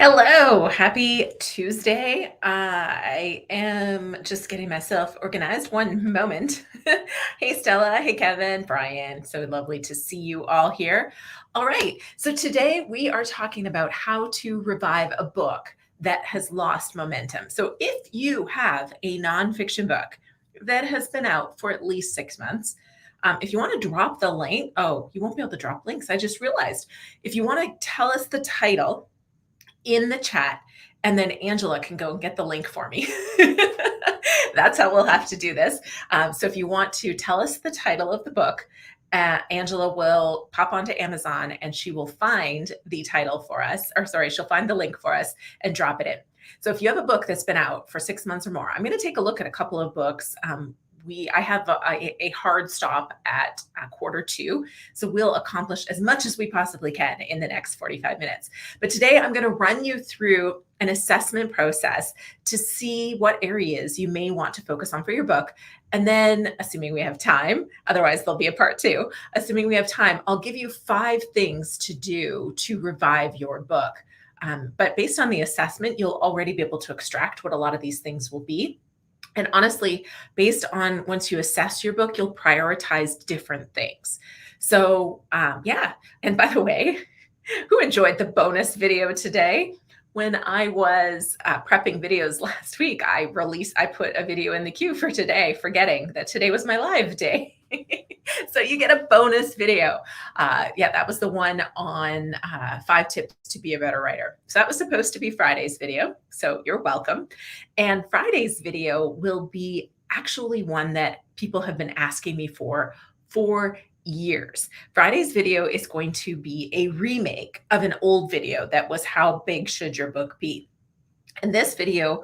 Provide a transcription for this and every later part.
Hello, happy Tuesday. I am just getting myself organized. One moment. Hey, Stella. Hey, Kevin, Brian. So lovely to see you all here. All right. So today we are talking about how to revive a book that has lost momentum. So if you have a nonfiction book that has been out for at least 6 months, if you want to drop the link, oh, you won't be able to drop links. I just realized. If you want to tell us the title, in the chat, and then Angela can go and get the link for me. That's how we'll have to do this. So if you want to tell us the title of the book, Angela will pop onto Amazon and she will find the title for us, or sorry, she'll find the link for us and drop it in. So if you have a book that's been out for 6 months or more, I'm going to take a look at a couple of books. I have a hard stop at quarter two, so we'll accomplish as much as we possibly can in the next 45 minutes. But today I'm going to run you through an assessment process to see what areas you may want to focus on for your book. And then, assuming we have time, otherwise there'll be a part two, assuming we have time, I'll give you 5 things to do to revive your book. But based on the assessment, you'll already be able to extract what a lot of these things will be. And honestly, based on once you assess your book, you'll prioritize different things. So, yeah. And by the way, who enjoyed the bonus video today? When I was prepping videos last week, I put a video in the queue for today, forgetting that today was my live day. So you get a bonus video. Yeah, that was the one on 5 tips to be a better writer. So that was supposed to be Friday's video. So you're welcome. And Friday's video will be actually one that people have been asking me for years. Friday's video is going to be a remake of an old video that was How Big Should Your Book Be? And this video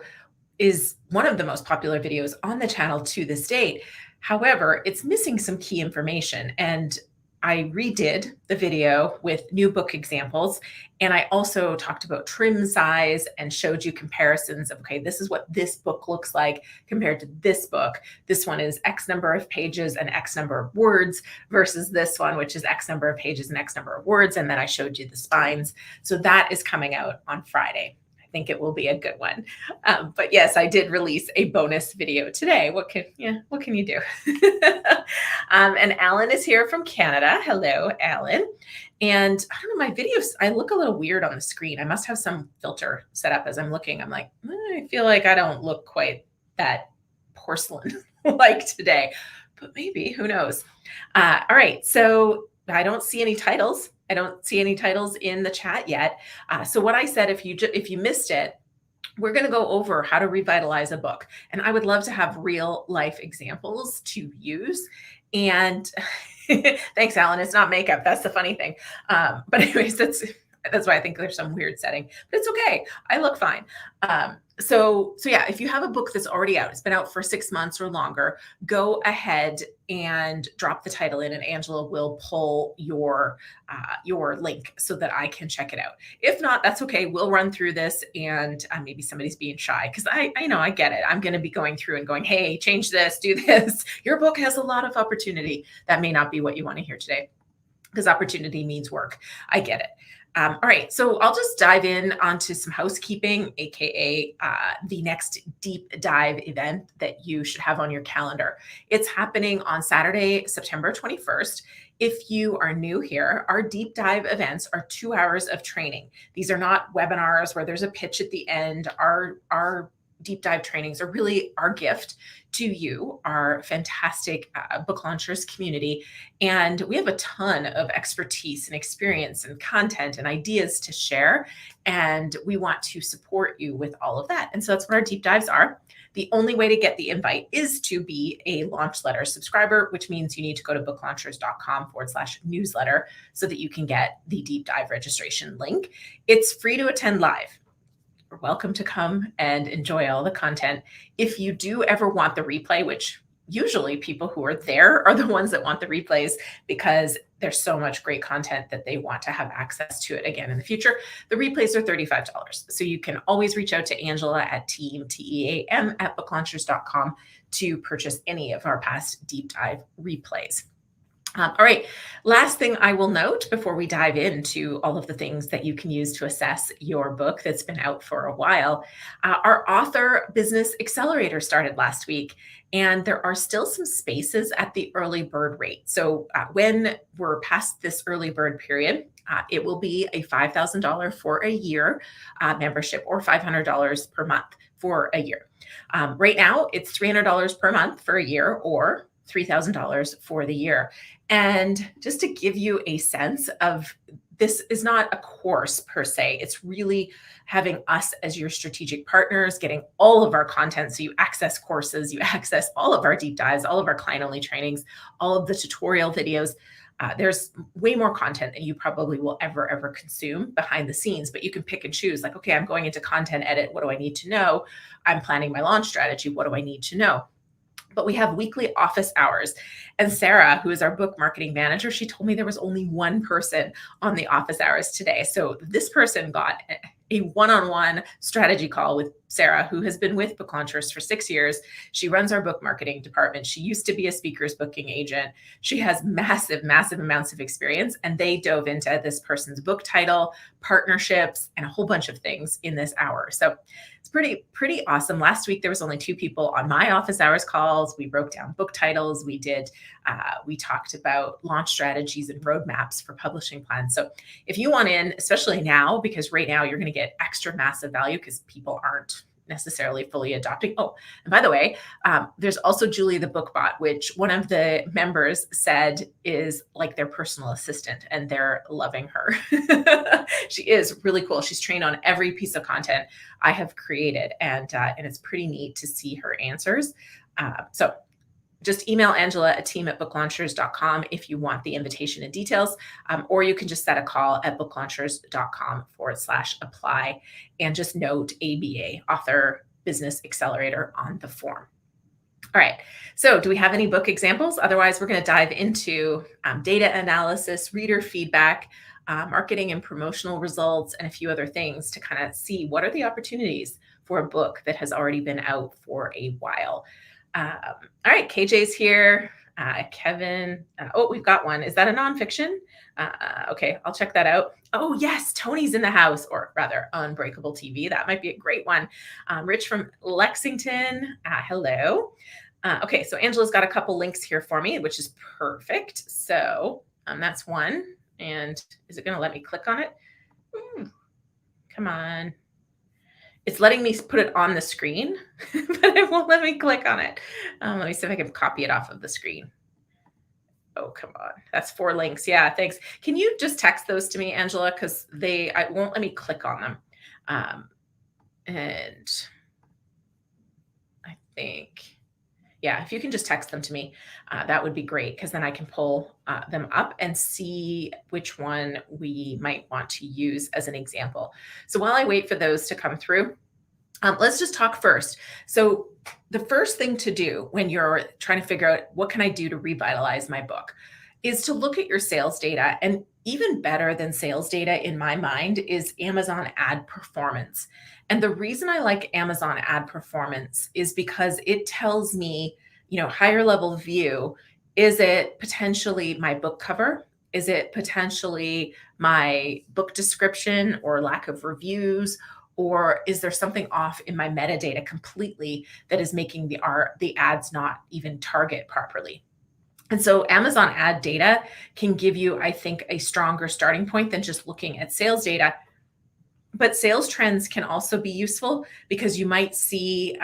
is one of the most popular videos on the channel to this date. However, it's missing some key information. And I redid the video with new book examples. And I also talked about trim size and showed you comparisons of, okay, this is what this book looks like compared to this book. This one is X number of pages and X number of words versus this one, which is X number of pages and X number of words. And then I showed you the spines. So that is coming out on Friday. Think it will be a good one. But yes, I did release a bonus video today. What can you do? And Alan is here from Canada. Hello, Alan. And I don't know, my videos, I look a little weird on the screen. I must have some filter set up as I'm looking. I'm like, I feel like I don't look quite that porcelain like today, but maybe, who knows? All right, so I don't see any titles. I don't see any titles in the chat yet. So what I said, if you missed it, we're going to go over how to revitalize a book. And I would love to have real life examples to use. And thanks, Alan. It's not makeup. That's the funny thing. But anyways, that's why I think there's some weird setting, but it's okay. I look fine. So yeah, if you have a book that's already out, it's been out for 6 months or longer, go ahead and drop the title in, and Angela will pull your link so that I can check it out. If not, that's okay. We'll run through this, and maybe somebody's being shy because I know, I get it. I'm going to be going through and going, hey, change this, do this. Your book has a lot of opportunity. That may not be what you want to hear today, because opportunity means work. I get it. All right, so I'll just dive in onto some housekeeping, aka the next deep dive event that you should have on your calendar. It's happening on Saturday, September 21st. If you are new here, our deep dive events are 2 hours of training. These are not webinars where there's a pitch at the end. Our deep dive trainings are really our gift to you, our fantastic book launchers community. And we have a ton of expertise and experience and content and ideas to share. And we want to support you with all of that. And so that's what our deep dives are. The only way to get the invite is to be a launch letter subscriber, which means you need to go to booklaunchers.com/newsletter so that you can get the deep dive registration link. It's free to attend live. You're welcome to come and enjoy all the content. If you do ever want the replay, which usually people who are there are the ones that want the replays because there's so much great content that they want to have access to it again in the future, the replays are $35. So you can always reach out to Angela at team@booklaunchers.com to purchase any of our past deep dive replays. All right. Last thing I will note before we dive into all of the things that you can use to assess your book that's been out for a while, our author business accelerator started last week, and there are still some spaces at the early bird rate. So when we're past this early bird period, it will be a $5,000 for a year membership or $500 per month for a year. Right now, it's $300 per month for a year or $3,000 for the year. And just to give you a sense of, this is not a course per se. It's really having us as your strategic partners, getting all of our content. So you access courses, you access all of our deep dives, all of our client only trainings, all of the tutorial videos. There's way more content than you probably will ever consume behind the scenes, but you can pick and choose like, okay, I'm going into content edit. What do I need to know? I'm planning my launch strategy. What do I need to know? But we have weekly office hours. And Sarah, who is our book marketing manager, she told me there was only one person on the office hours today. So this person got a one-on-one strategy call with Sarah, who has been with Book Launchers for 6 years. She runs our book marketing department. She used to be a speaker's booking agent. She has massive amounts of experience, and they dove into this person's book title, partnerships, and a whole bunch of things in this hour. So it's pretty awesome. Last week there was only 2 people on my office hours calls. We broke down book titles. We talked about launch strategies and roadmaps for publishing plans. So if you want in, especially now, because right now you're going to get extra massive value because people aren't necessarily fully adopting. Oh, and by the way, there's also Julie the Bookbot, which one of the members said is like their personal assistant, and they're loving her. She is really cool. She's trained on every piece of content I have created, and it's pretty neat to see her answers. So just email Angela at team@booklaunchers.com if you want the invitation and details, or you can just set a call at booklaunchers.com/apply and just note ABA, Author Business Accelerator, on the form. All right, so do we have any book examples? Otherwise, we're going to dive into data analysis, reader feedback, marketing and promotional results, and a few other things to kind of see what are the opportunities for a book that has already been out for a while. All right, KJ's here. Kevin. Oh, we've got one. Is that a nonfiction? Okay, I'll check that out. Oh, yes, Tony's in the house, or rather, Unbreakable TV. That might be a great one. Rich from Lexington. Hello. Okay, so Angela's got a couple links here for me, which is perfect. So that's one. And is it going to let me click on it? Come on. It's letting me put it on the screen, but it won't let me click on it. Let me see if I can copy it off of the screen. Oh, come on. That's 4 links. Yeah, thanks. Can you just text those to me, Angela? Because I won't let me click on them. And I think, yeah, if you can just text them to me, that would be great, because then I can pull them up and see which one we might want to use as an example. So while I wait for those to come through, let's just talk first. So the first thing to do when you're trying to figure out what can I do to revitalize my book is to look at your sales data. And even better than sales data in my mind is Amazon ad performance. And the reason I like Amazon ad performance is because it tells me, higher level view. Is it potentially my book cover? Is it potentially my book description or lack of reviews? Or is there something off in my metadata completely that is making the ads not even target properly? And so Amazon ad data can give you, I think, a stronger starting point than just looking at sales data. But sales trends can also be useful because you might see,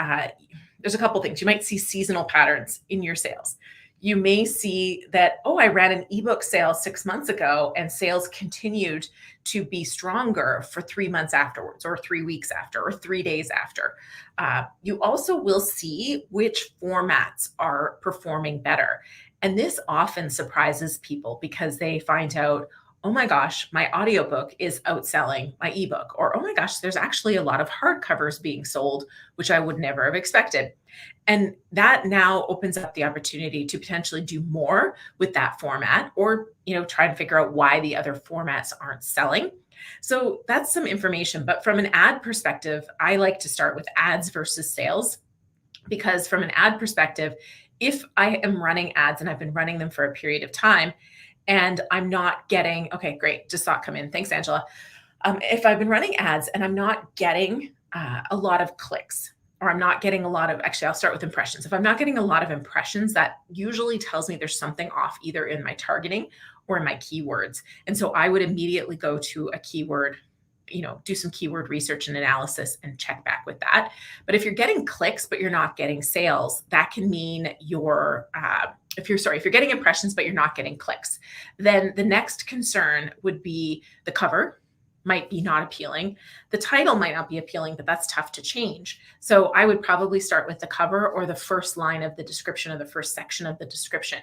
there's a couple things. You might see seasonal patterns in your sales. You may see that, oh, I ran an ebook sale 6 months ago and sales continued to be stronger for 3 months afterwards, or 3 weeks after, or 3 days after. You also will see which formats are performing better. And this often surprises people because they find out, oh my gosh, my audiobook is outselling my ebook, or oh my gosh, there's actually a lot of hardcovers being sold, which I would never have expected. And that now opens up the opportunity to potentially do more with that format, or try and figure out why the other formats aren't selling. So that's some information. But from an ad perspective, I like to start with ads versus sales, because from an ad perspective, if I am running ads and I've been running them for a period of time, and I'm not getting, okay, great, just saw it come in. Thanks, Angela. If I've been running ads and I'm not getting a lot of clicks, or I'm not getting a lot of, actually, I'll start with impressions. If I'm not getting a lot of impressions, that usually tells me there's something off either in my targeting or in my keywords. And so I would immediately go to a keyword, do some keyword research and analysis and check back with that. But if you're getting clicks, but you're not getting sales, that can mean if you're getting impressions, but you're not getting clicks, then the next concern would be the cover might be not appealing. The title might not be appealing, but that's tough to change. So I would probably start with the cover or the first line of the description or the first section of the description.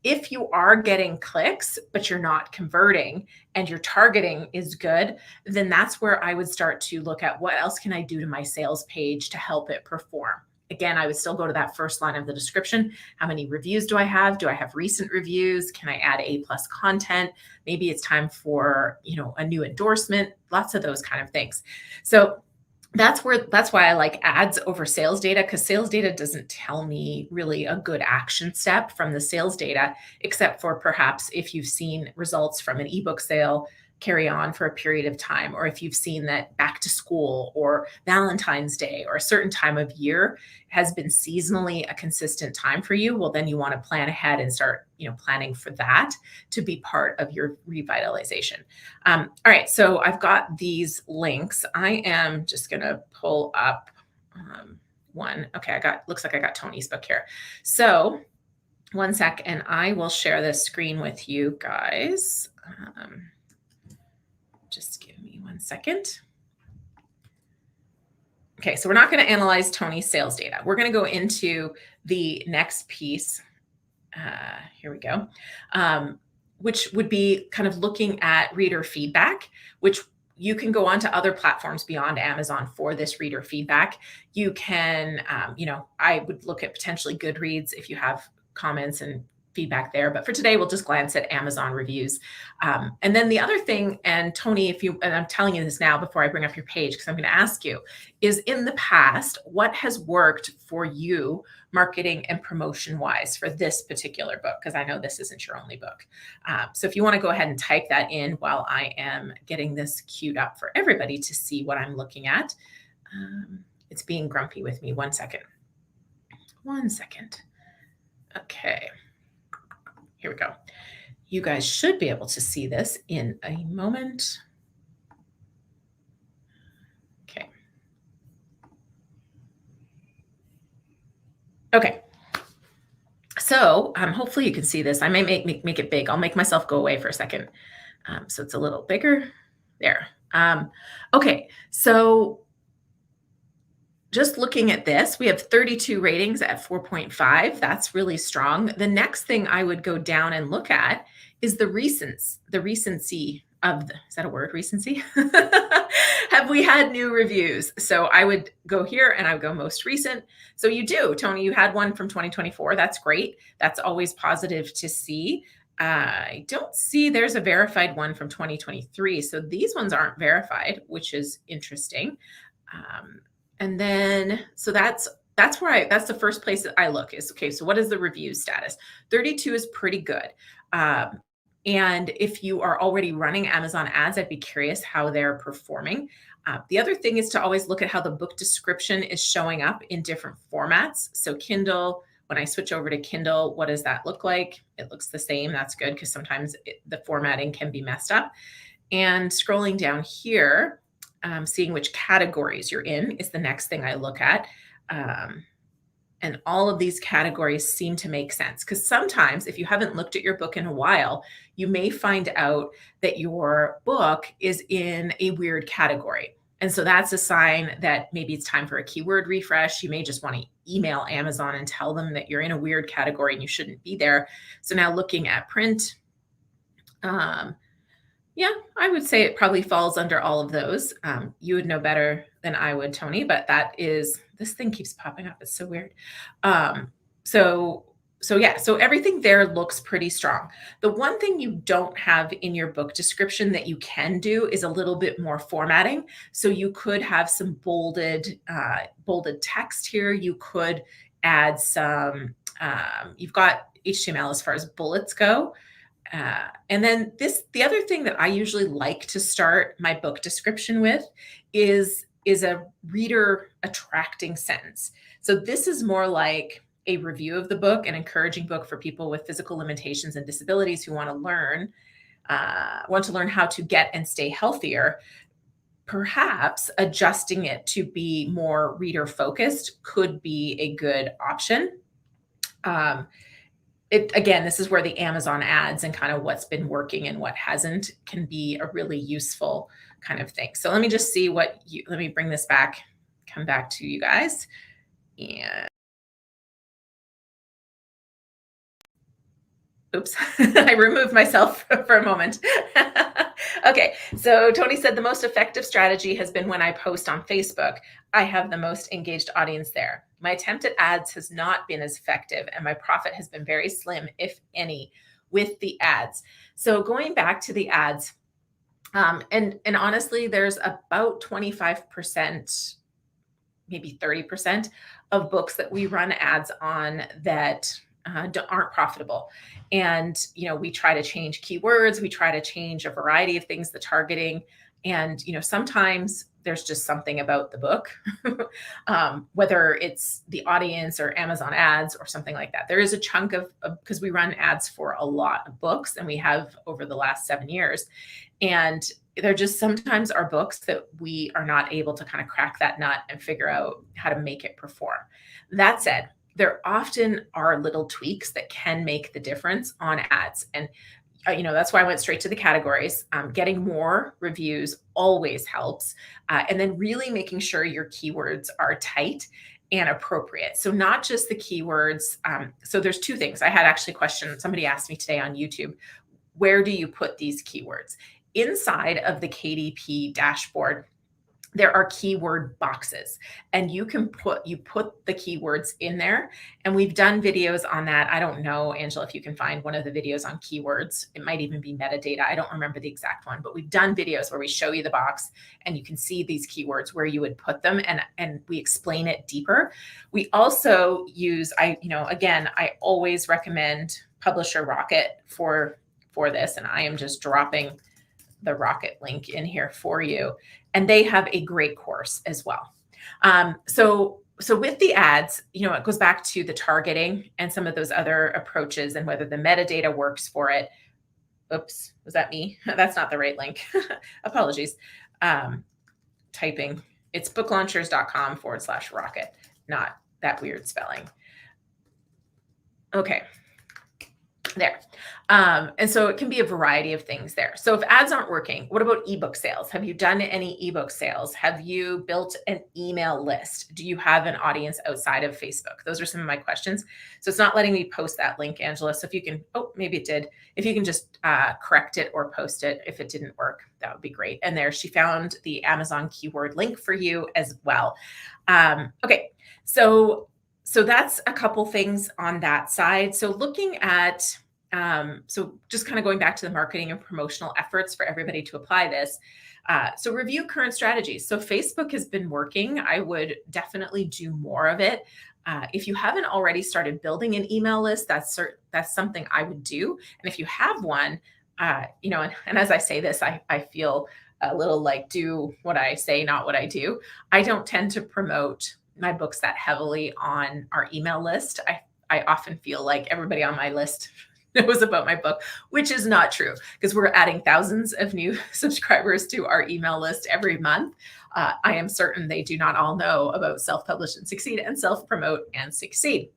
If you are getting clicks, but you're not converting and your targeting is good, then that's where I would start to look at what else can I do to my sales page to help it perform. Again, I would still go to that first line of the description. How many reviews do I have? Do I have recent reviews? Can I add A+ content? Maybe it's time for, a new endorsement, lots of those kind of things. So that's why I like ads over sales data, because sales data doesn't tell me really a good action step from the sales data, except for perhaps if you've seen results from an ebook sale carry on for a period of time, or if you've seen that back to school or Valentine's Day or a certain time of year has been seasonally a consistent time for you, well, then you want to plan ahead and start, planning for that to be part of your revitalization. All right, so I've got these links. I am just going to pull up one. Okay, looks like I got Tony's book here. So one sec, and I will share this screen with you guys. Just give me 1 second. Okay, so we're not going to analyze Tony's sales data. We're going to go into the next piece. Here we go, which would be kind of looking at reader feedback, which you can go on to other platforms beyond Amazon for this reader feedback. You can, I would look at potentially Goodreads if you have comments and feedback there. But for today, we'll just glance at Amazon reviews. And then the other thing, and Tony, and I'm telling you this now before I bring up your page, because I'm going to ask you, is in the past, what has worked for you marketing and promotion wise for this particular book? Because I know this isn't your only book. So if you want to go ahead and type that in while I am getting this queued up for everybody to see what I'm looking at. It's being grumpy with me. 1 second. 1 second. Okay. Here we go. You guys should be able to see this in a moment. Okay. Okay. So hopefully you can see this. I may make it big. I'll make myself go away for a second. So it's a little bigger. There. Okay. So just looking at this, we have 32 ratings at 4.5. That's really strong. The next thing I would go down and look at is the recency of is that a word, recency? Have we had new reviews? So I would go here and I would go most recent. So you do, Tony, you had one from 2024. That's great. That's always positive to see. I don't see there's a verified one from 2023. So these ones aren't verified, which is interesting. And then, so that's the first place that I look is, okay, so what is the review status? 32 is pretty good. And if you are already running Amazon ads, I'd be curious how they're performing. The other thing is to always look at how the book description is showing up in different formats. So Kindle, when I switch over to Kindle, what does that look like? It looks the same. That's good because sometimes the formatting can be messed up. And scrolling down here, seeing which categories you're in is the next thing I look at. And all of these categories seem to make sense because sometimes if you haven't looked at your book in a while, you may find out that your book is in a weird category. And so that's a sign that maybe it's time for a keyword refresh. You may just want to email Amazon and tell them that you're in a weird category and you shouldn't be there. So now looking at print, yeah, I would say it probably falls under all of those. You would know better than I would, Tony, but this thing keeps popping up. It's so weird. So everything there looks pretty strong. The one thing you don't have in your book description that you can do is a little bit more formatting. So you could have some bolded text here. You could add some, you've got HTML as far as bullets go. And then the other thing that I usually like to start my book description with is a reader attracting sentence. So this is more like a review of the book, an encouraging book for people with physical limitations and disabilities who want to learn how to get and stay healthier. Perhaps adjusting it to be more reader focused could be a good option. Um, this is where the Amazon ads and kind of what's been working and what hasn't can be a really useful kind of thing. So let me just see let me bring this back, come back to you guys. And oops, I removed myself for a moment. Okay, so Tony said the most effective strategy has been when I post on Facebook. I have the most engaged audience there. My attempt at ads has not been as effective, and my profit has been very slim, if any, with the ads. So going back to the ads, and honestly, there's about 25%, maybe 30% of books that we run ads on that aren't profitable. And, we try to change keywords, we try to change a variety of things, the targeting. And, sometimes there's just something about the book, whether it's the audience or Amazon ads or something like that. There is a chunk because we run ads for a lot of books and we have over the last 7 years. And they're just sometimes are books that we are not able to kind of crack that nut and figure out how to make it perform. That said, there often are little tweaks that can make the difference on ads. And that's why I went straight to the categories. Getting more reviews always helps. And then really making sure your keywords are tight and appropriate. So not just the keywords. So there's two things. I had actually a question. Somebody asked me today on YouTube, where do you put these keywords? Inside of the KDP dashboard, there are keyword boxes, and you put the keywords in there. And we've done videos on that. I don't know, Angela, if you can find one of the videos on keywords. It might even be metadata. I don't remember the exact one, but we've done videos where we show you the box and you can see these keywords where you would put them, and we explain it deeper. We also use, I always recommend Publisher Rocket for this, and I am just dropping the Rocket link in here for you. And they have a great course as well. So with the ads, it goes back to the targeting and some of those other approaches and whether the metadata works for it. Oops, was that me? That's not the right link. Apologies. Typing. It's booklaunchers.com/rocket, not that weird spelling. Okay. There. And so it can be a variety of things there. So if ads aren't working, what about ebook sales? Have you done any ebook sales? Have you built an email list? Do you have an audience outside of Facebook? Those are some of my questions. So it's not letting me post that link, Angela. So if you can, maybe it did. If you can just correct it or post it, if it didn't work, that would be great. And there, she found the Amazon keyword link for you as well. Okay. So that's a couple things on that side. So looking at, so just kind of going back to the marketing and promotional efforts for everybody to apply this. So review current strategies. So Facebook has been working. I would definitely do more of it. If you haven't already started building an email list, that's something I would do. And if you have one, and as I say this, I feel a little like do what I say, not what I do. I don't tend to promote my books that heavily on our email list. I often feel like everybody on my list knows about my book, which is not true because we're adding thousands of new subscribers to our email list every month. I am certain they do not all know about Self-Publish and Succeed and Self-Promote and Succeed.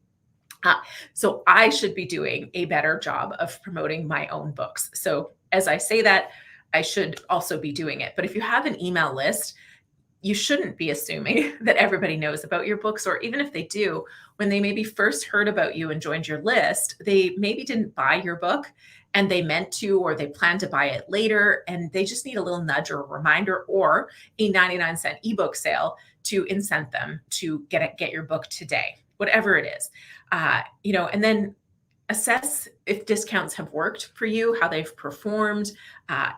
So I should be doing a better job of promoting my own books. So as I say that, I should also be doing it. But if you have an email list, you shouldn't be assuming that everybody knows about your books, or even if they do, when they maybe first heard about you and joined your list, they maybe didn't buy your book and they meant to, or they plan to buy it later, and they just need a little nudge or a reminder or a 99-cent ebook sale to incent them to get your book today, whatever it is. And then assess if discounts have worked for you, how they've performed.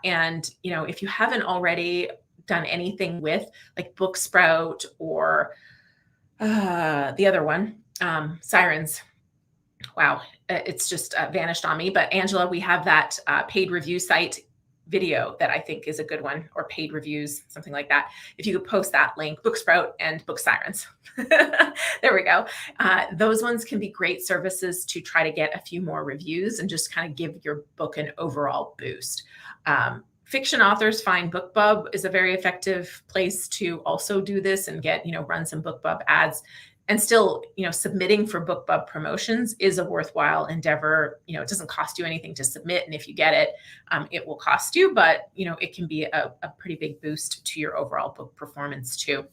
And if you haven't already done anything with like Booksprout or the other one, Sirens, wow, it's just vanished on me. But Angela, we have that paid review site video that I think is a good one, or paid reviews, something like that. If you could post that link, Booksprout and Book Sirens. There we go. Those ones can be great services to try to get a few more reviews and just kind of give your book an overall boost. Fiction authors find BookBub is a very effective place to also do this and get, run some BookBub ads. And still, submitting for BookBub promotions is a worthwhile endeavor. It doesn't cost you anything to submit. And if you get it, it will cost you, but, it can be a pretty big boost to your overall book performance too.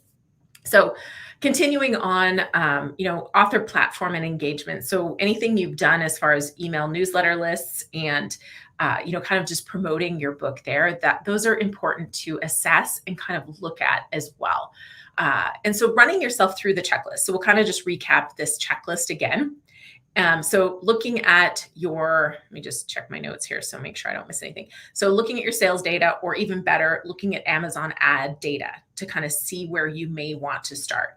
So continuing on, author platform and engagement. So anything you've done as far as email newsletter lists and, kind of just promoting your book there, those are important to assess and kind of look at as well. And so running yourself through the checklist. So we'll kind of just recap this checklist again. So looking at let me just check my notes here, so make sure I don't miss anything. So looking at your sales data, or even better, looking at Amazon ad data to kind of see where you may want to start.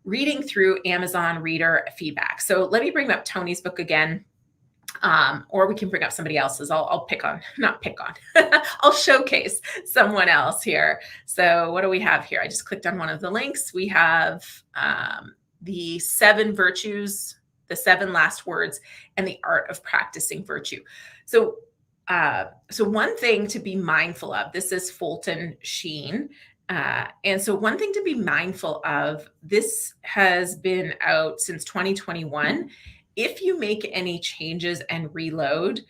Reading through Amazon reader feedback. So let me bring up Tony's book again. Or we can bring up somebody else's. I'll I'll showcase someone else here. So what do we have here? I just clicked on one of the links. We have the 7 virtues, the 7 last words, and the art of practicing virtue. So one thing to be mindful of, this is Fulton Sheen. And so one thing to be mindful of, this has been out since 2021. If you make any changes and reload,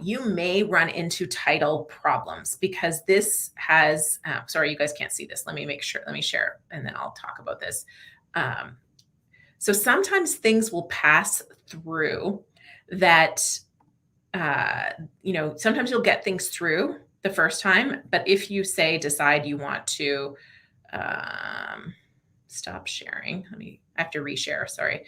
you may run into title problems, because this has, sorry, you guys can't see this. Let me share, and then I'll talk about this. So sometimes things will pass through that, sometimes you'll get things through the first time, but if you decide you want to stop sharing, I have to reshare, sorry.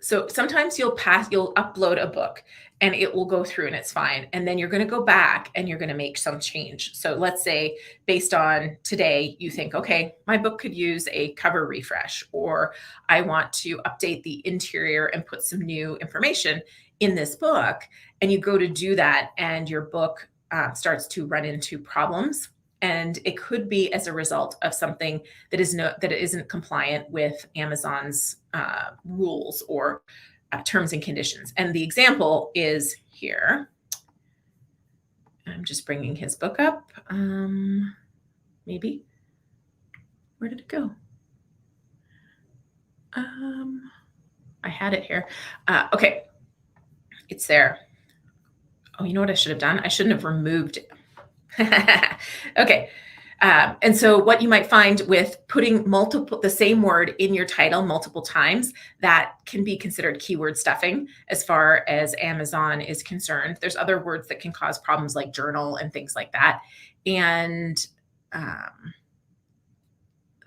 So sometimes you'll upload a book and it will go through and it's fine. And then you're going to go back and you're going to make some change. So let's say based on today, you think, okay, my book could use a cover refresh, or I want to update the interior and put some new information in this book. And you go to do that and your book starts to run into problems. And it could be as a result of something that isn't compliant with Amazon's rules or terms and conditions. And the example is here. I'm just bringing his book up. Maybe. Where did it go? I had it here. Okay. It's there. Oh, you know what I should have done? I shouldn't have removed it. Okay. And so what you might find with putting the same word in your title multiple times, that can be considered keyword stuffing as far as Amazon is concerned. There's other words that can cause problems like journal and things like that. And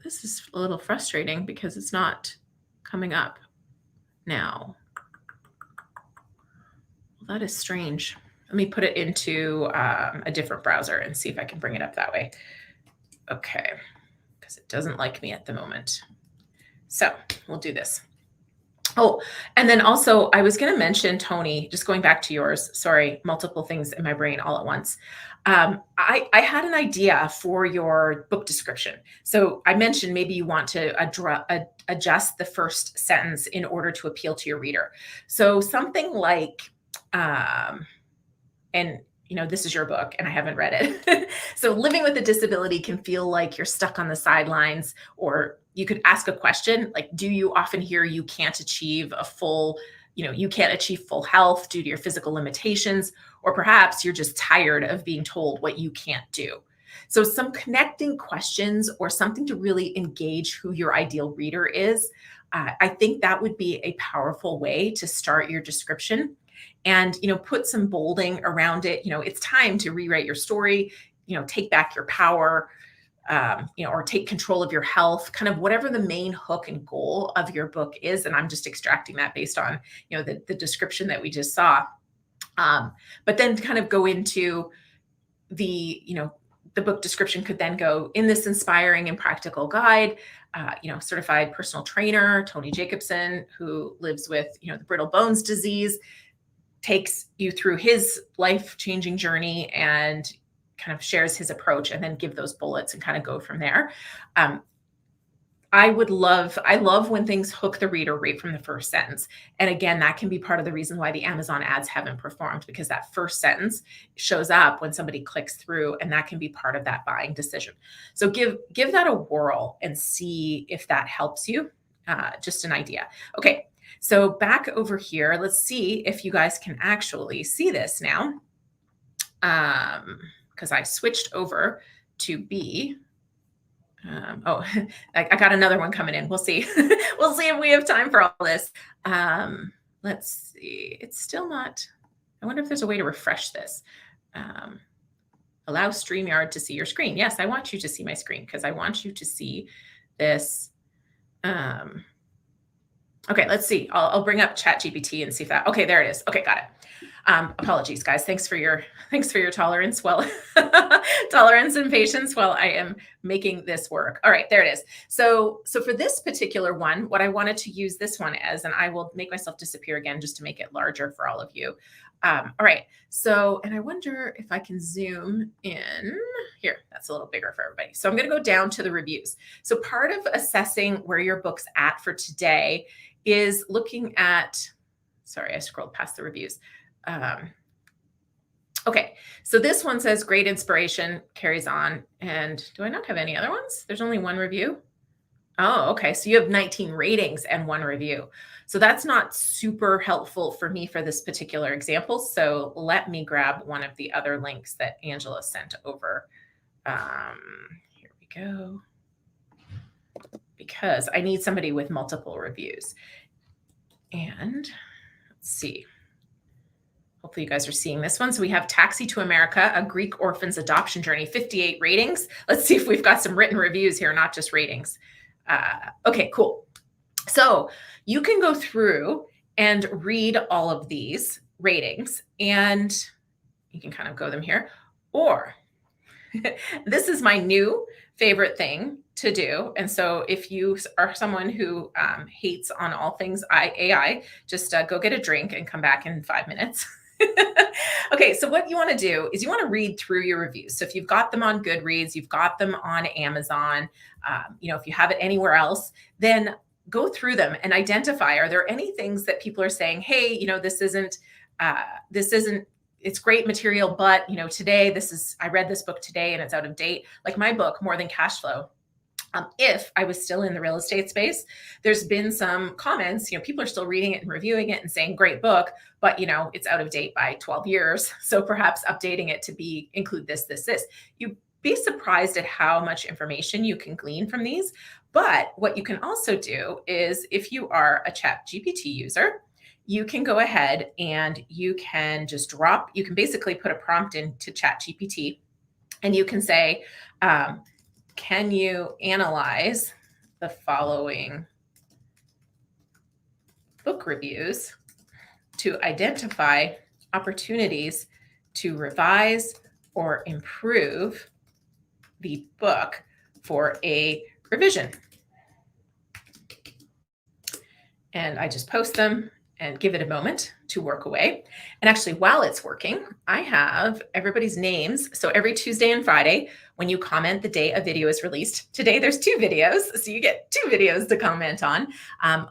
this is a little frustrating because it's not coming up now. Well, that is strange. Let me put it into a different browser and see if I can bring it up that way. Okay, because it doesn't like me at the moment. So we'll do this. Oh, and then also I was going to mention, Tony, just going back to yours, sorry, multiple things in my brain all at once. I had an idea for your book description. So I mentioned maybe you want to adjust the first sentence in order to appeal to your reader. So something like, and this is your book and I haven't read it. So living with a disability can feel like you're stuck on the sidelines, or you could ask a question like, do you often hear you can't achieve full health due to your physical limitations? Or perhaps you're just tired of being told what you can't do. So some connecting questions or something to really engage who your ideal reader is. I think that would be a powerful way to start your description. And, put some bolding around it. It's time to rewrite your story, take back your power, or take control of your health, kind of whatever the main hook and goal of your book is. And I'm just extracting that based on, the description that we just saw. But then kind of go into the, the book description could then go, in this inspiring and practical guide, certified personal trainer Tony Jacobson, who lives with the brittle bones disease, takes you through his life-changing journey and kind of shares his approach, and then give those bullets and kind of go from there. I love when things hook the reader right from the first sentence. And again, that can be part of the reason why the Amazon ads haven't performed, because that first sentence shows up when somebody clicks through, and that can be part of that buying decision. So give that a whirl and see if that helps you. Just an idea. Okay, so back over here, let's see if you guys can actually see this now. Because I switched over to B. I got another one coming in. We'll see. We'll see if we have time for all this. Let's see. It's still not. I wonder if there's a way to refresh this. Allow StreamYard to see your screen. Yes, I want you to see my screen because I want you to see this. Okay, let's see. I'll bring up ChatGPT and see if that. Okay, there it is. Okay, got it. Apologies, guys. Thanks for your tolerance. Well, tolerance and patience while I am making this work. All right, there it is. So for this particular one, what I wanted to use this one as, and I will make myself disappear again just to make it larger for all of you. All right. So, and I wonder if I can zoom in here. That's a little bigger for everybody. So I'm going to go down to the reviews. So part of assessing where your book's at for today is looking at, sorry, I scrolled past the reviews. Okay, so this one says great inspiration, carries on. And do I not have any other ones? There's only one review. Oh, okay. So you have 19 ratings and one review. So that's not super helpful for me for this particular example. So let me grab one of the other links that Angela sent over. Here we go. Because I need somebody with multiple reviews. And let's see. Hopefully you guys are seeing this one. So we have Taxi to America, a Greek orphan's adoption journey, 58 ratings. Let's see if we've got some written reviews here, not just ratings. Okay, cool. So you can go through and read all of these ratings, and you can kind of go them here. Or this is my new favorite thing to do. And so if you are someone who hates on all things AI, just go get a drink and come back in 5 minutes. Okay, so what you want to do is you want to read through your reviews. So if you've got them on Goodreads, you've got them on Amazon, if you have it anywhere else, then go through them and identify, are there any things that people are saying, hey, this isn't, it's great material, but today I read this book today and it's out of date. Like my book, More Than Cash Flow. If I was still in the real estate space, there's been some comments, people are still reading it and reviewing it and saying, great book, but it's out of date by 12 years. So perhaps updating it to include this. You'd be surprised at how much information you can glean from these. But what you can also do is, if you are a ChatGPT user, you can go ahead and you can basically put a prompt into ChatGPT, and you can say, can you analyze the following book reviews to identify opportunities to revise or improve the book for a revision? And I just post them and give it a moment to work away. And actually, while it's working, I have everybody's names. So every Tuesday and Friday, when you comment the day a video is released, today there's 2 videos, so you get 2 videos to comment on.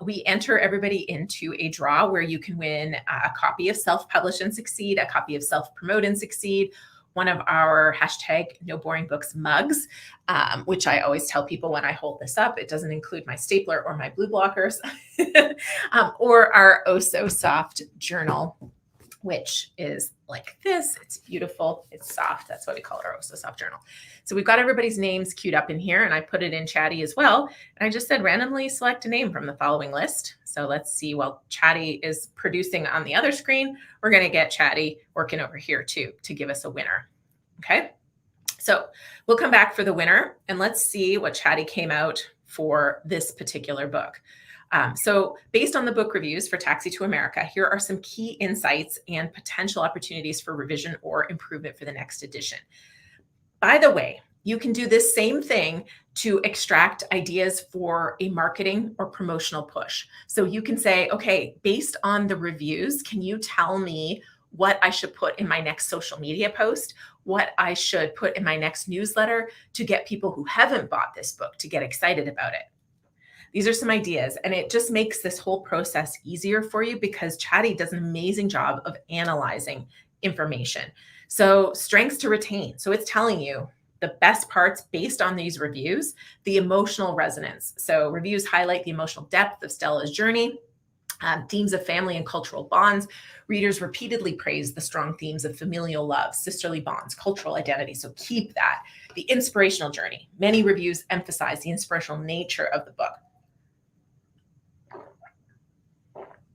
We enter everybody into a draw where you can win a copy of Self-Publish and Succeed, a copy of Self-Promote and Succeed, one of our #NoBoringBooks mugs, which I always tell people when I hold this up, it doesn't include my stapler or my blue blockers, or our Oh So Soft journal, which is like this. It's beautiful. It's soft. That's why we call it our Oh So Soft journal. So we've got everybody's names queued up in here, and I put it in Chatty as well. And I just said randomly select a name from the following list. So let's see, while Chatty is producing on the other screen, we're going to get Chatty working over here too to give us a winner. Okay. So we'll come back for the winner, and let's see what Chatty came out for this particular book. So based on the book reviews for Taxi to America, here are some key insights and potential opportunities for revision or improvement for the next edition. By the way, you can do this same thing to extract ideas for a marketing or promotional push. So you can say, okay, based on the reviews, can you tell me what I should put in my next social media post, what I should put in my next newsletter to get people who haven't bought this book to get excited about it? These are some ideas, and it just makes this whole process easier for you because Chatty does an amazing job of analyzing information. So, strengths to retain. So, it's telling you the best parts based on these reviews, the emotional resonance. So, reviews highlight the emotional depth of Stella's journey. Themes of family and cultural bonds. Readers repeatedly praise the strong themes of familial love, sisterly bonds, cultural identity. So keep that. The inspirational journey. Many reviews emphasize the inspirational nature of the book.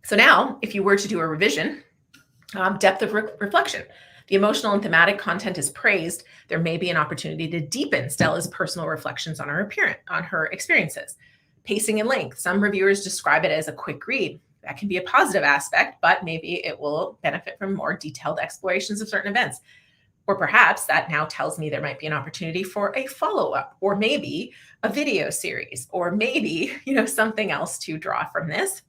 So now, if you were to do a revision, depth of reflection. The emotional and thematic content is praised. There may be an opportunity to deepen Stella's personal reflections on her experiences. Pacing and length. Some reviewers describe it as a quick read. That can be a positive aspect, but maybe it will benefit from more detailed explorations of certain events. Or perhaps that now tells me there might be an opportunity for a follow-up, or maybe a video series, or maybe, something else to draw from this.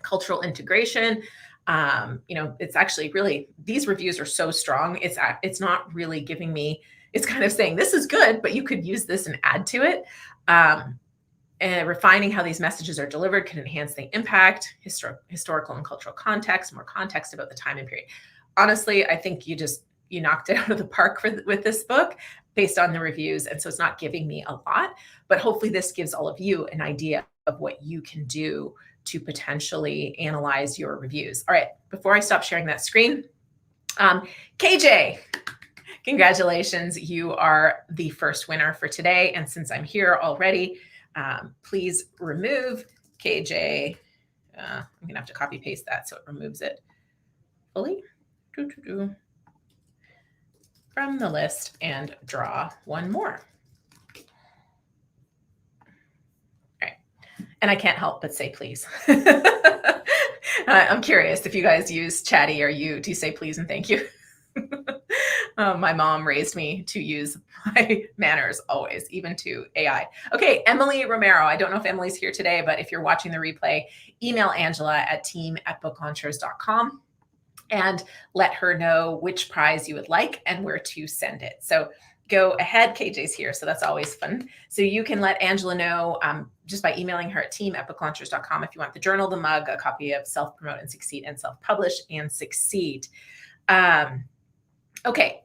Cultural integration. It's actually really, these reviews are so strong. It's not really giving me, it's kind of saying this is good, but you could use this and add to it. And refining how these messages are delivered can enhance the impact, historical and cultural context, more context about the time and period. Honestly, I think you knocked it out of the park with this book based on the reviews. And so it's not giving me a lot, but hopefully this gives all of you an idea of what you can do to potentially analyze your reviews. All right, before I stop sharing that screen, KJ, congratulations. You are the first winner for today. And since I'm here already, please remove KJ. I'm going to have to copy paste that so it removes it fully from the list and draw one more. All right. And I can't help but say please. I'm curious if you guys use Chatty, do you say please and thank you? My mom raised me to use my manners always, even to AI. Okay, Emily Romero. I don't know if Emily's here today, but if you're watching the replay, email Angela at team@booklaunchers.com and let her know which prize you would like and where to send it. So go ahead. KJ's here, so that's always fun. So you can let Angela know just by emailing her at team@booklaunchers.com if you want the journal, the mug, a copy of Self-Promote and Succeed and Self-Publish and Succeed. Okay.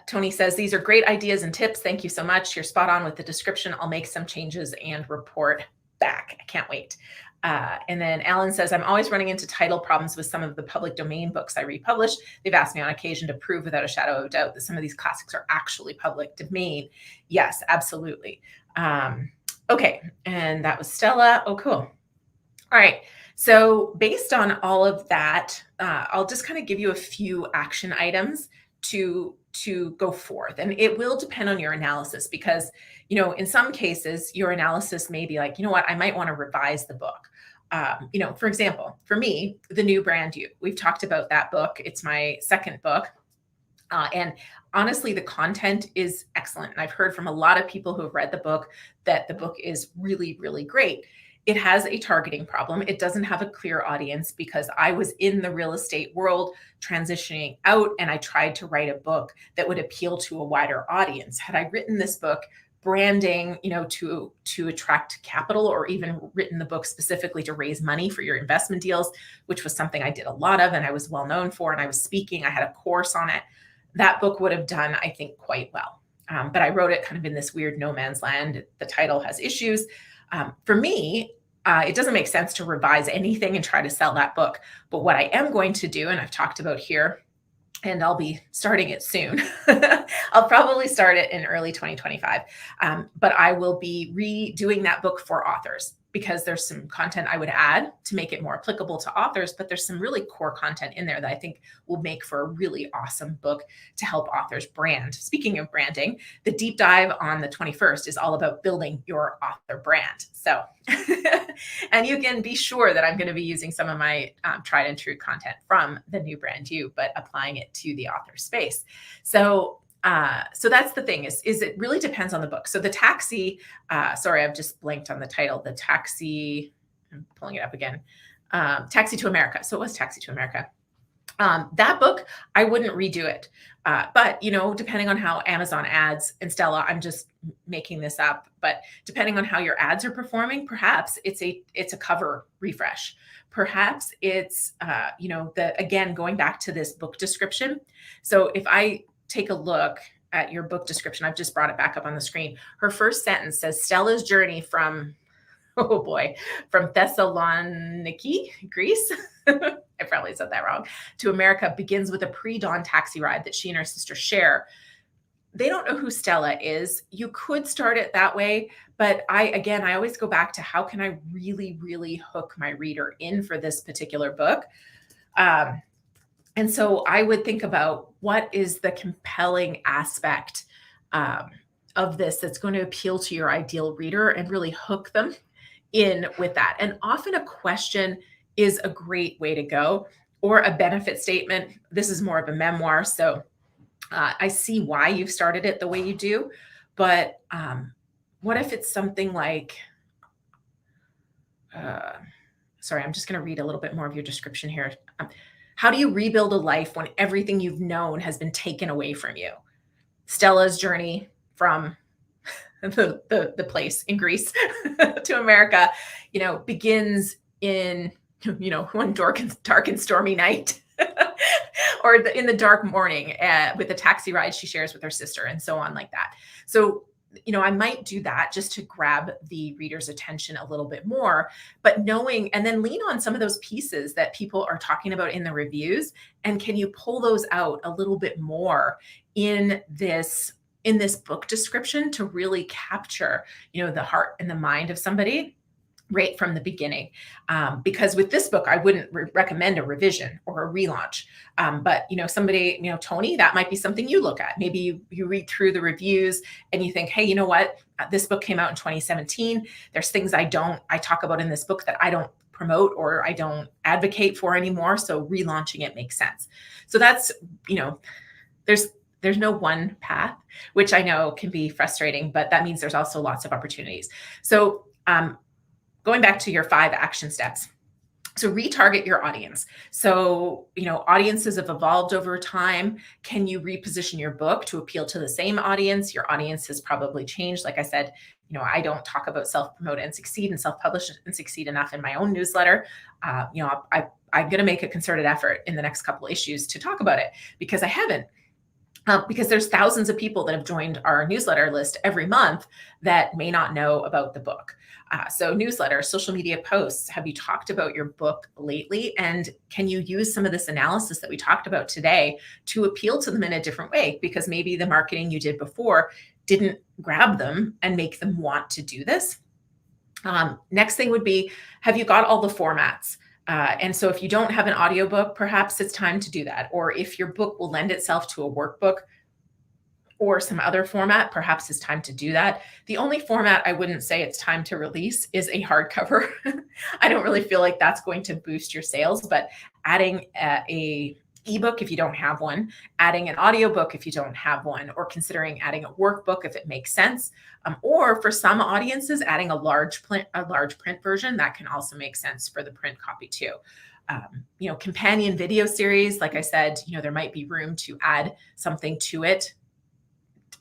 Tony says, these are great ideas and tips. Thank you so much. You're spot on with the description. I'll make some changes and report back. I can't wait. And then Alan says, I'm always running into title problems with some of the public domain books I republish. They've asked me on occasion to prove without a shadow of a doubt that some of these classics are actually public domain. Yes, absolutely. Okay. And that was Stella. Oh, cool. All right. So based on all of that, I'll just kind of give you a few action items to go forth. And it will depend on your analysis because, in some cases, your analysis may be like, what, I might want to revise the book. For example, for me, The New Brand You, we've talked about that book. It's my second book. And honestly, the content is excellent. And I've heard from a lot of people who have read the book that the book is really, really great. It has a targeting problem. It doesn't have a clear audience because I was in the real estate world transitioning out and I tried to write a book that would appeal to a wider audience. Had I written this book branding, to attract capital, or even written the book specifically to raise money for your investment deals, which was something I did a lot of and I was well known for, and I was speaking, I had a course on it, that book would have done, I think, quite well. But I wrote it kind of in this weird no man's land. The title has issues. For me, it doesn't make sense to revise anything and try to sell that book. But what I am going to do, and I've talked about here, and I'll be starting it soon. I'll probably start it in early 2025. But I will be redoing that book for authors because there's some content I would add to make it more applicable to authors, but there's some really core content in there that I think will make for a really awesome book to help authors brand. Speaking of branding, the deep dive on the 21st is all about building your author brand. So, and you can be sure that I'm going to be using some of my tried and true content from The New Brand You, but applying it to the author space. So So that's the thing is it really depends on the book. So the taxi, sorry, I've just blanked on the title. The taxi, I'm pulling it up again. Taxi to America. So it was Taxi to America. That book, I wouldn't redo it. But depending on how Amazon ads, and Stella, I'm just making this up, but depending on how your ads are performing, perhaps it's a cover refresh. Perhaps it's the again going back to this book description. So if I take a look at your book description, I've just brought it back up on the screen. Her first sentence says Stella's journey from oh boy, from Thessaloniki, Greece. I probably said that wrong. To America begins with a pre-dawn taxi ride that she and her sister share. They don't know who Stella is. You could start it that way, but I always go back to how can I really, really hook my reader in for this particular book. And so I would think about what is the compelling aspect of this that's going to appeal to your ideal reader and really hook them in with that. And often a question is a great way to go, or a benefit statement. This is more of a memoir. So I see why you've started it the way you do. But what if it's something like, sorry, I'm just going to read a little bit more of your description here. How do you rebuild a life when everything you've known has been taken away from you? Stella's journey from the place in Greece to America, begins in, one dark and stormy night or in the dark morning with the taxi ride she shares with her sister and so on like that. So, I might do that just to grab the reader's attention a little bit more, but knowing, and then lean on some of those pieces that people are talking about in the reviews. And can you pull those out a little bit more in this book description to really capture, the heart and the mind of somebody right from the beginning. Because with this book, I wouldn't recommend a revision or a relaunch. But, somebody, Tony, that might be something you look at. Maybe you read through the reviews and you think, hey, you know what? This book came out in 2017. There's things I talk about in this book that I don't promote or I don't advocate for anymore. So relaunching it makes sense. So that's, there's no one path, which I know can be frustrating, but that means there's also lots of opportunities. So going back to your 5 action steps. So retarget your audience. So, audiences have evolved over time. Can you reposition your book to appeal to the same audience? Your audience has probably changed. Like I said, I don't talk about self-promote and succeed and self-publish and succeed enough in my own newsletter. I'm going to make a concerted effort in the next couple issues to talk about it because I haven't. Because there's thousands of people that have joined our newsletter list every month that may not know about the book. So newsletter, social media posts, have you talked about your book lately? And can you use some of this analysis that we talked about today to appeal to them in a different way? Because maybe the marketing you did before didn't grab them and make them want to do this. Next thing would be, have you got all the formats? And so if you don't have an audiobook, perhaps it's time to do that. Or if your book will lend itself to a workbook or some other format, perhaps it's time to do that. The only format I wouldn't say it's time to release is a hardcover. I don't really feel like that's going to boost your sales, but adding a ebook if you don't have one, adding an audiobook if you don't have one, or considering adding a workbook if it makes sense. Or for some audiences, adding a large print version, that can also make sense for the print copy too. Companion video series, like I said, there might be room to add something to it.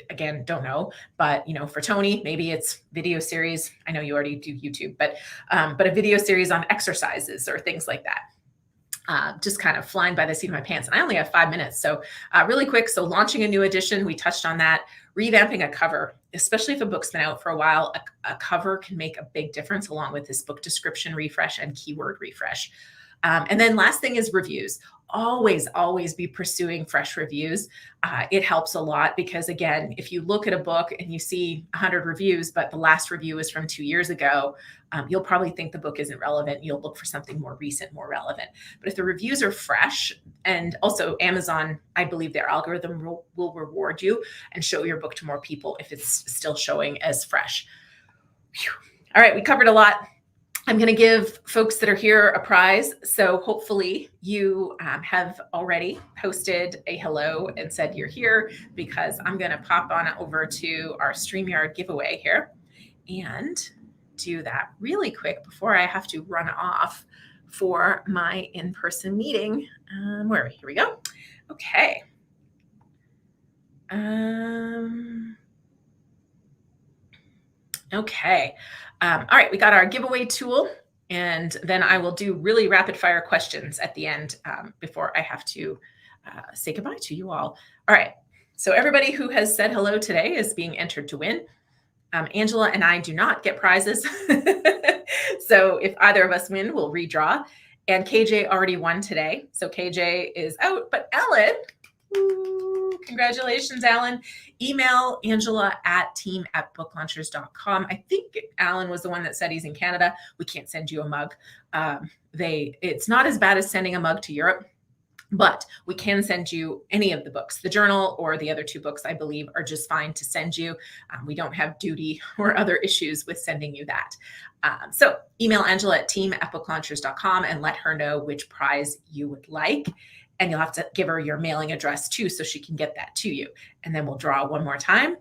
Again, don't know, but for Tony, maybe it's video series. I know you already do YouTube, but a video series on exercises or things like that. Just kind of flying by the seat of my pants. And I only have 5 minutes. So really quick. So launching a new edition, we touched on that. Revamping a cover, especially if a book's been out for a while, a cover can make a big difference along with this book description refresh and keyword refresh. And then last thing is reviews. Always be pursuing fresh reviews. It helps a lot because, again, if you look at a book and you see 100 reviews, but the last review is from 2 years ago, you'll probably think the book isn't relevant. You'll look for something more recent, more relevant. But if the reviews are fresh, and also Amazon, I believe their algorithm will reward you and show your book to more people if it's still showing as fresh. Whew. All right, we covered a lot. I'm going to give folks that are here a prize. So hopefully you have already posted a hello and said you're here, because I'm going to pop on over to our StreamYard giveaway here and do that really quick before I have to run off for my in-person meeting. Here we go. Okay. Okay. All right, we got our giveaway tool, and then I will do really rapid fire questions at the end before I have to say goodbye to you all. All right. So everybody who has said hello today is being entered to win. Angela and I do not get prizes. So if either of us win, we'll redraw. And KJ already won today. So KJ is out, but Ellen, ooh, congratulations, Alan. Email Angela at team@booklaunchers.com. I think Alan was the one that said he's in Canada. We can't send you a mug. It's not as bad as sending a mug to Europe, but we can send you any of the books. The journal or the other 2 books, I believe, are just fine to send you. We don't have duty or other issues with sending you that. So email Angela at team@booklaunchers.com and let her know which prize you would like. And you'll have to give her your mailing address too, so she can get that to you. And then we'll draw one more time.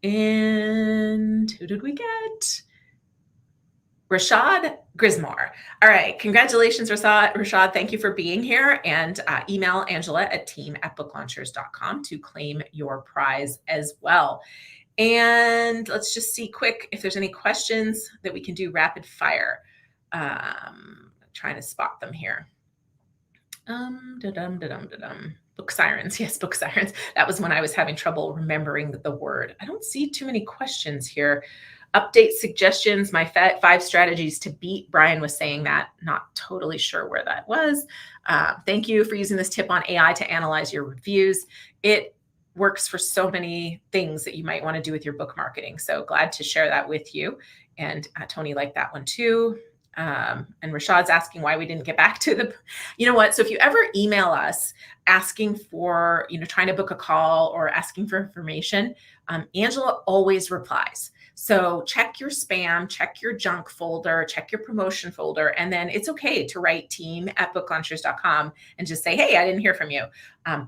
And who did we get? Rashad Grismore. All right. Congratulations, Rashad. Thank you for being here. And email Angela at team@booklaunchers.com to claim your prize as well. And let's just see quick if there's any questions that we can do rapid fire. Trying to spot them here. Book sirens. Yes, book sirens. That was when I was having trouble remembering the word. I don't see too many questions here. Update suggestions, my 5 strategies to beat. Brian was saying that, not totally sure where that was. Thank you for using this tip on AI to analyze your reviews. It works for so many things that you might want to do with your book marketing. So glad to share that with you. And Tony liked that one too. And Rashad's asking why we didn't get back to the, you know what? So if you ever email us asking for, trying to book a call or asking for information, Angela always replies. So check your spam, check your junk folder, check your promotion folder, and then it's okay to write team@booklaunchers.com and just say, hey, I didn't hear from you,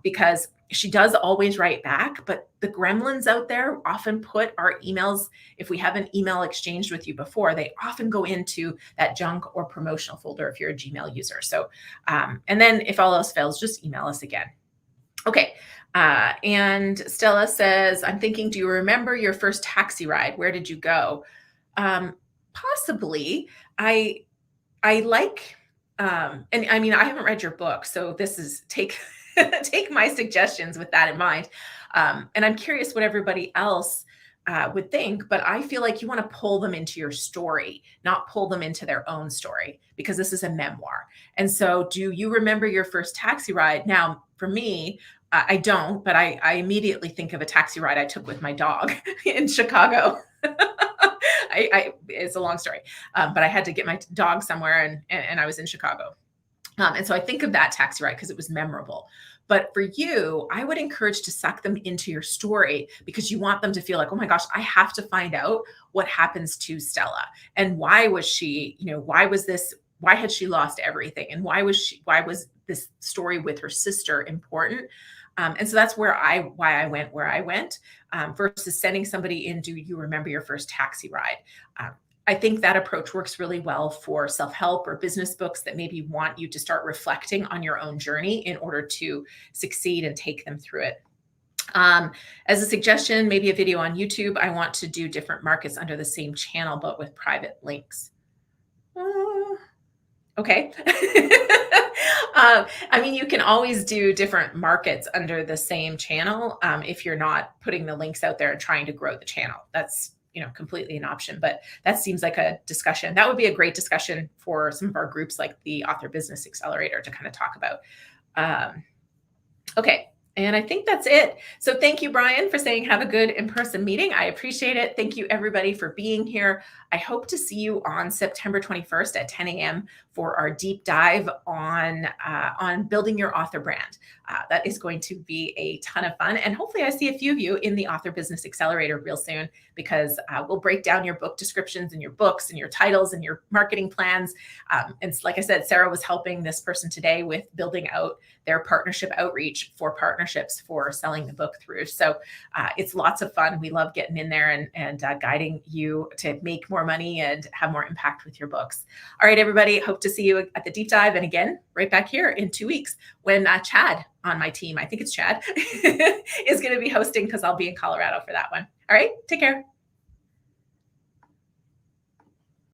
because she does always write back, but the gremlins out there often put our emails, if we have an email exchanged with you before, they often go into that junk or promotional folder if you're a Gmail user. So, and then if all else fails, just email us again. Okay. And Stella says, I'm thinking, do you remember your first taxi ride? Where did you go? Possibly. I like, and I mean, I haven't read your book, so this is take my suggestions with that in mind. And I'm curious what everybody else would think, but I feel like you want to pull them into your story, not pull them into their own story, because this is a memoir. And so do you remember your first taxi ride? Now, for me, I don't, but I immediately think of a taxi ride I took with my dog in Chicago. It's a long story, but I had to get my dog somewhere, and I was in Chicago. And so I think of that taxi ride because it was memorable. But for you, I would encourage to suck them into your story, because you want them to feel like, oh my gosh, I have to find out what happens to Stella, and why was she, why had she lost everything? And why was this story with her sister important? And so that's why I went where I went, versus sending somebody in, do you remember your first taxi ride? I think that approach works really well for self-help or business books that maybe want you to start reflecting on your own journey in order to succeed and take them through it. As a suggestion, maybe a video on YouTube. I want to do different markets under the same channel, but with private links. Okay. I mean, you can always do different markets under the same channel if you're not putting the links out there and trying to grow the channel. That's completely an option, but that seems like a discussion. That would be a great discussion for some of our groups like the Author Business Accelerator to kind of talk about. Okay. And I think that's it. So thank you, Brian, for saying have a good in-person meeting. I appreciate it. Thank you, everybody, for being here. I hope to see you on September 21st at 10 a.m. for our deep dive on building your author brand. That is going to be a ton of fun. And hopefully, I see a few of you in the Author Business Accelerator real soon because we'll break down your book descriptions and your books and your titles and your marketing plans. And like I said, Sarah was helping this person today with building out their partnership outreach for partnerships for selling the book through. So it's lots of fun. We love getting in there and guiding you to make more money and have more impact with your books. All right, everybody. Hope to see you at the deep dive. And again, right back here in 2 weeks when Chad on my team, I think it's Chad, is going to be hosting because I'll be in Colorado for that one. All right, take care.